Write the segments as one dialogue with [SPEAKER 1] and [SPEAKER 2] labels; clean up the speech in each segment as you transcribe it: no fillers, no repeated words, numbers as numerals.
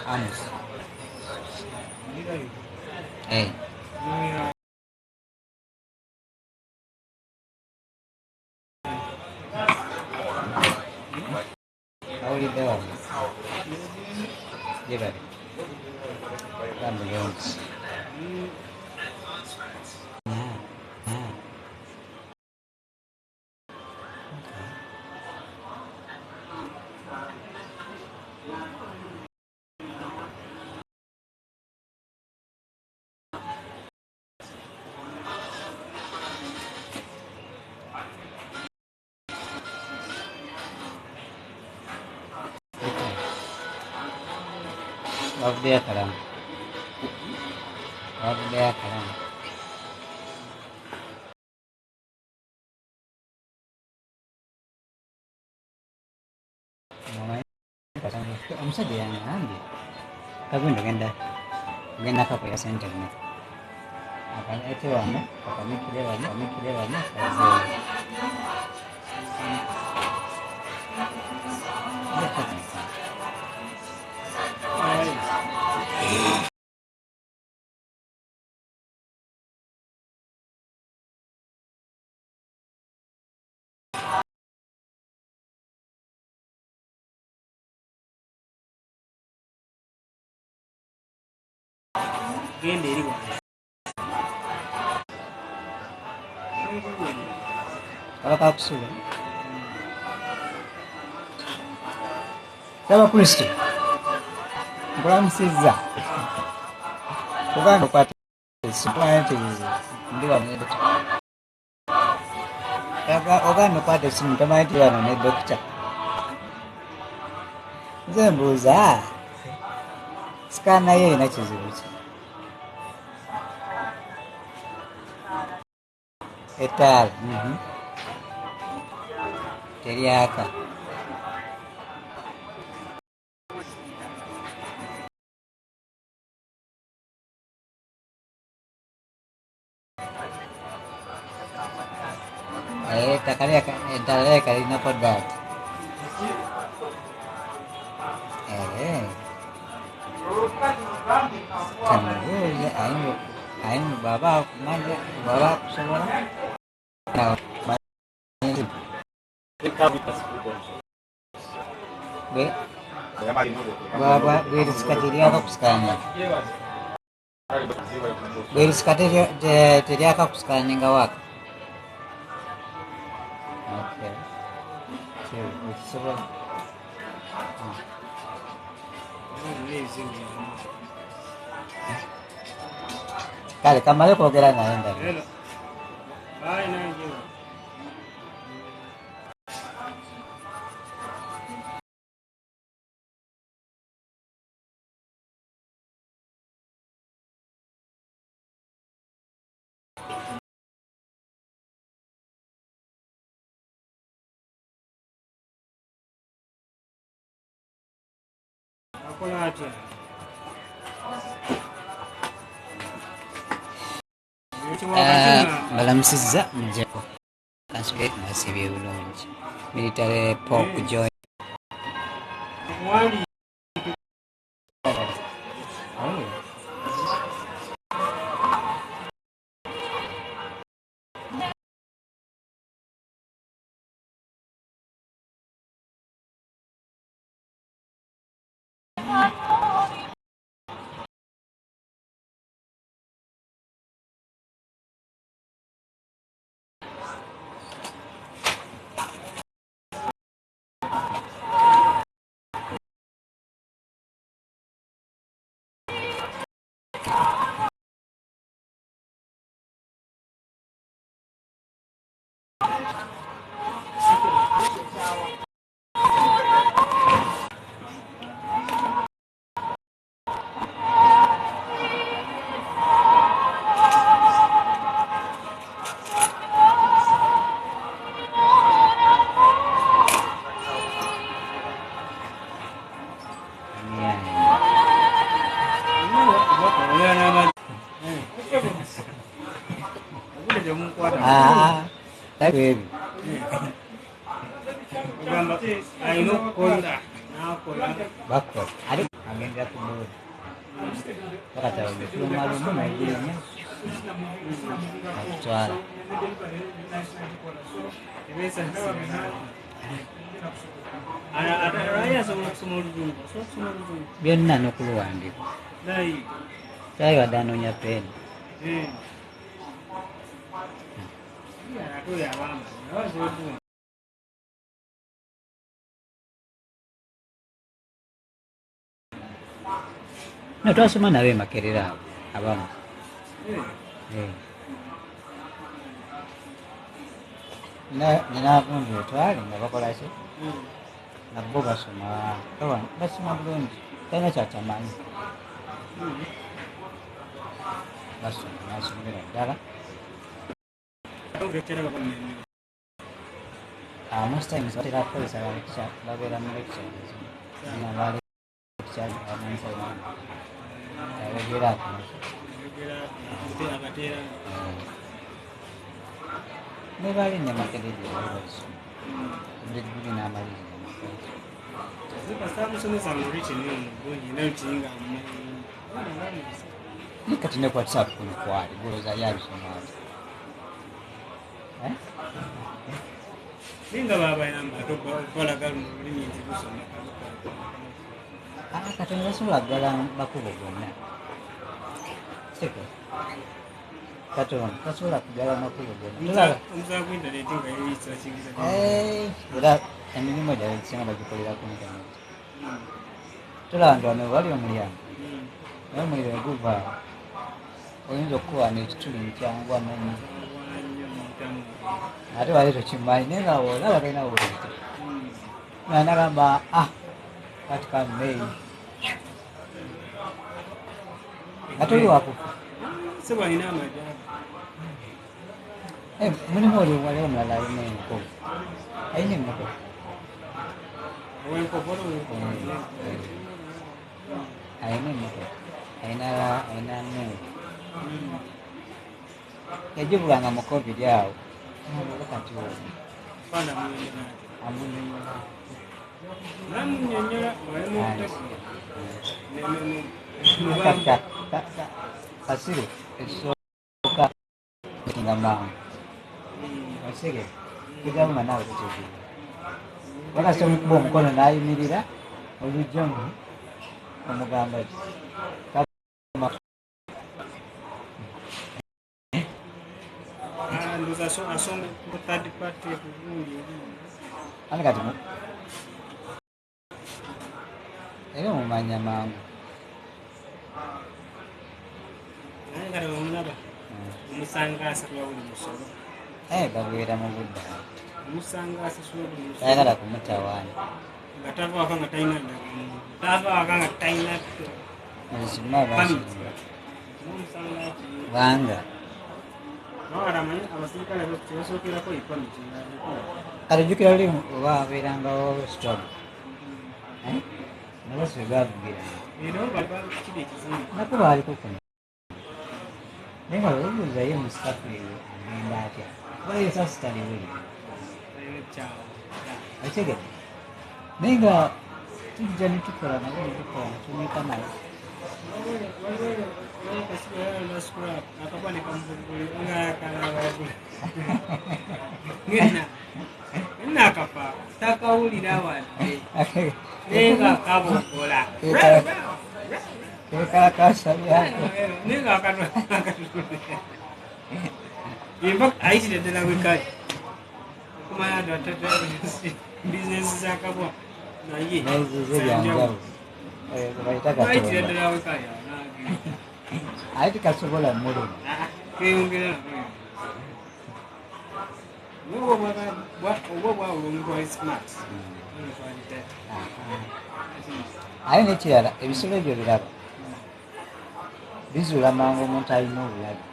[SPEAKER 1] Anos. Hey. Ahora te vamos. Llévate. Dame Jones. Love dia kadang. Love dia kadang. Mulai pasang itu omsa dia ngambil. Tapi dengan apa ya senternya. Apanya itu warna, apanya kira warna, kalau kapsul, siapa Kristo? Bukan Caesar. Bukan Bupati. Supaya itu di mana itu? Bukan Bupati sementara itu mana itu dokter. Zembuza. Sekarang aja ini cici. Etal. Teriaka. Entar kali na padat. Kamu ya aing bawa semua. Nah, be, bawa beris katiri apa sekarang? Beris katiri jadi apa sekarang yang gawat? Oke. Coba. Kali kamarnya kok kira nggak entar. Malam sejak menjauh kasih masih belum militer pok joy Tapi bakot. Ada angin dia tumbuh. Kata orang itu malu mana dia nya. Soal.
[SPEAKER 2] Ada raya semua dulu.
[SPEAKER 1] Biar nano keluar dia. Saya ada anunya pen.
[SPEAKER 2] Aku ya lama.
[SPEAKER 1] No, toda semana ve makerera abamu. Nina kundu twali nga bakola ki nabo basoma basoma bulungi talina kyatamanyi basoma nasomera ddala most times batera kukozesa lecture babeera mu lecture ayogera nebali nemakerere guli n'amaliriza ni kati ne ku WhatsApp kuno kwali goloza yabisomaazi
[SPEAKER 2] Ninga baba yamba tokola galu mulimi nzikusoma
[SPEAKER 1] kati ngasobola ggala makubo gonna seko Katon, tasobola kugala makubo gonna
[SPEAKER 2] omusaala ku internet nga yeyisa kingiza
[SPEAKER 1] era emirimu gyabwe ekisinga bagikolera ku internet tulaba nti wano wali omulyango naye omuliro guva oyinza okukuwaana ekituli nkyangu amanyi ate wali tokimanyi naye nga olaba talina bulungi nanagamba watikameyi ate oli wakufa
[SPEAKER 2] sebalina amajja
[SPEAKER 1] mulimu oli wali omulala alina enkovu alina emmotoka alina emmotoka alina nuuru yagibulanga mu covid awo kati amunyonyola kasire ekisooka nga mangu osege kigamba naawe tekyogira wakasi omukuba omukono n'ayimirira olujjamu omugamba ki ani kati era omumanya mangu babeera mu budda tayagala kumutawaana ezima banga alijukira oli oba abeerangawo strong nabasi wegavugiranga nakuba aliko kuno naye nga webuuzayo musitafu eyo agenda atya kuba yesa sitaliwuli akitegete naye nga tujja netukola naye netukola netunyika naye
[SPEAKER 2] nakapa takawulira wadde nenga kabokola
[SPEAKER 1] kekalakasabyako
[SPEAKER 2] nenga ayitire ddala wekali okumanya bizinesi zakabwa naye
[SPEAKER 1] byanjawulo
[SPEAKER 2] ayitire ddala wekali
[SPEAKER 1] aye tikasobola mulema
[SPEAKER 2] keyongera
[SPEAKER 1] Aye n'ekirala ebisolo ebyo biraba bizuula mangu omuntu alina obulabe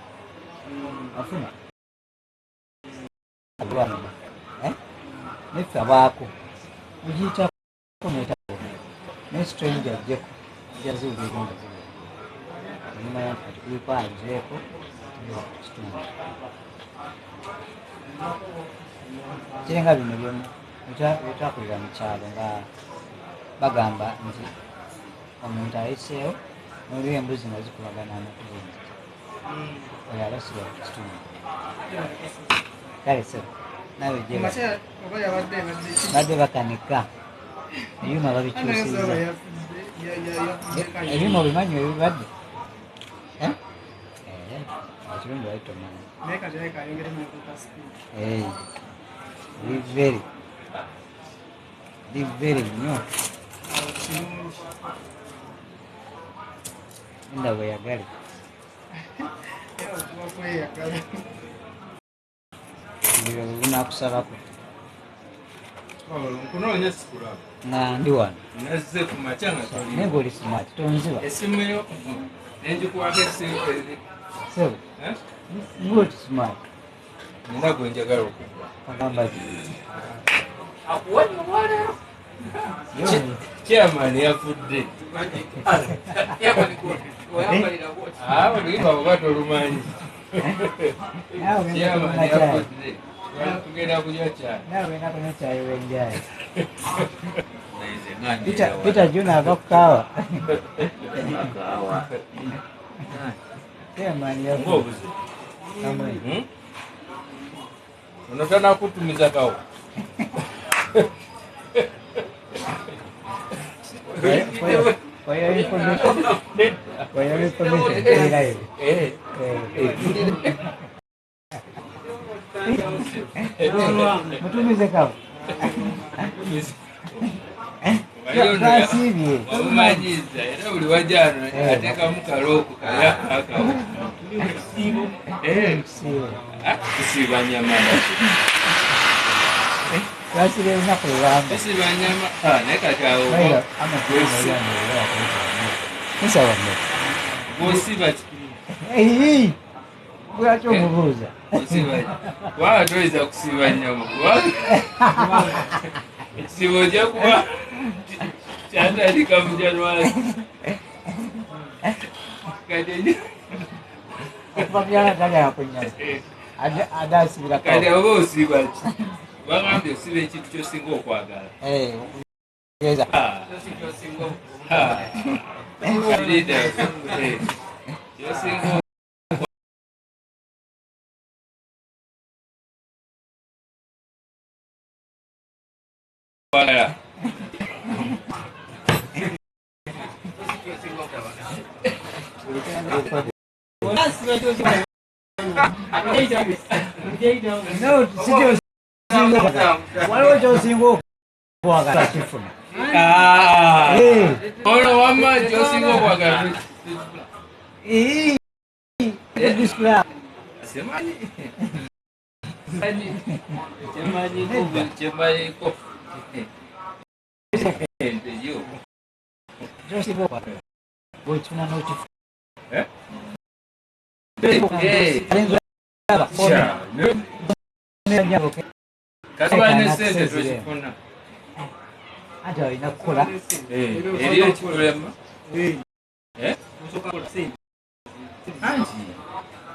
[SPEAKER 1] afuna neffe abaako ogiyitako netako nesitrengi ajjeko jazuula ebinga zibula nimanya nti kati kulikwanzeeko kitundu kirenga bino byonna byetwakolera mu kyalo nga bagamba nti omuntu ayiseewo nolwo embuzi nga zikubagana amatubunzi oyo abasiba ku kitundu kale sebo nawe badde bakanika ebyuma babikyusiza ebyuma obimanyi ebibadde ekirungi wali tomanyi liveri nnyo enda bweyagale biro bwebunakusalako nga ndi wano naye ngaoli smart tonziba sebo ngoti smart agamba
[SPEAKER 3] chairman yafudde olimba obato olumanyi chairman yafudde tugenda kulya
[SPEAKER 1] nawenakunyacyayi wenjayi Peter Juna ava kukaawa chairman
[SPEAKER 3] ngobuze ono tanakutumiza kawo
[SPEAKER 1] for your information mutumize kawo
[SPEAKER 3] omumanyiza era buli wajano atekamu kalooku kayakaakawo kusiiba nyama
[SPEAKER 1] twasire olunaku lulamba
[SPEAKER 3] kusiiba nyama naye kati awo bwosiiba
[SPEAKER 1] lwaki omubuuza
[SPEAKER 3] waba toyinza kusiiba nyama ekisiibo ojja kuba kyatandika mu January
[SPEAKER 1] okuva byala talya kunyama ate asibira
[SPEAKER 3] kati oba osiiba ki bagambye osiba ekintu kyosinga okwagala kyosinga okwagala
[SPEAKER 1] waliwo kyosinga okwagala kifuna
[SPEAKER 3] ono wamma kyosinga okwagala kyemanyiko
[SPEAKER 1] kyosinga okwagala bwekifuna nokifuna
[SPEAKER 3] katubalina sente tokifuna
[SPEAKER 1] ate olina kukola
[SPEAKER 3] eriyo ekikulema anti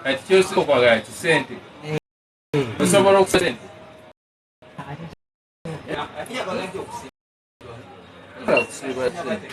[SPEAKER 3] kati kyosinga okwagala kisente osobola okusa sente okusiiba sente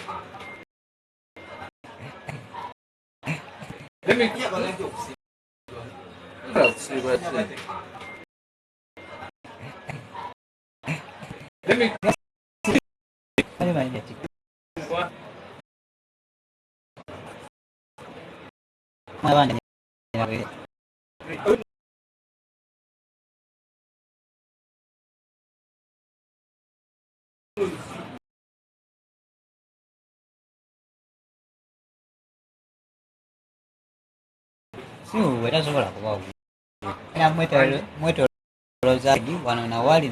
[SPEAKER 1] si wewe tasobola kubawo mwetolo zaidi wano na wali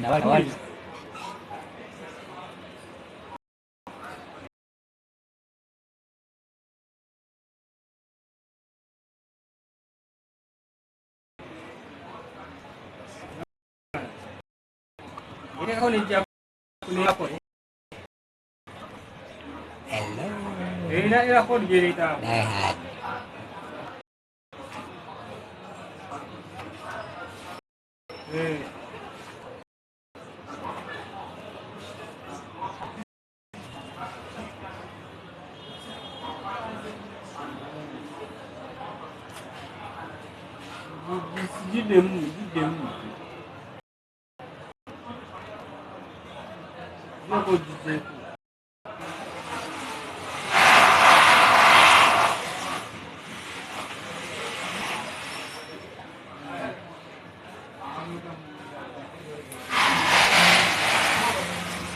[SPEAKER 2] Hello.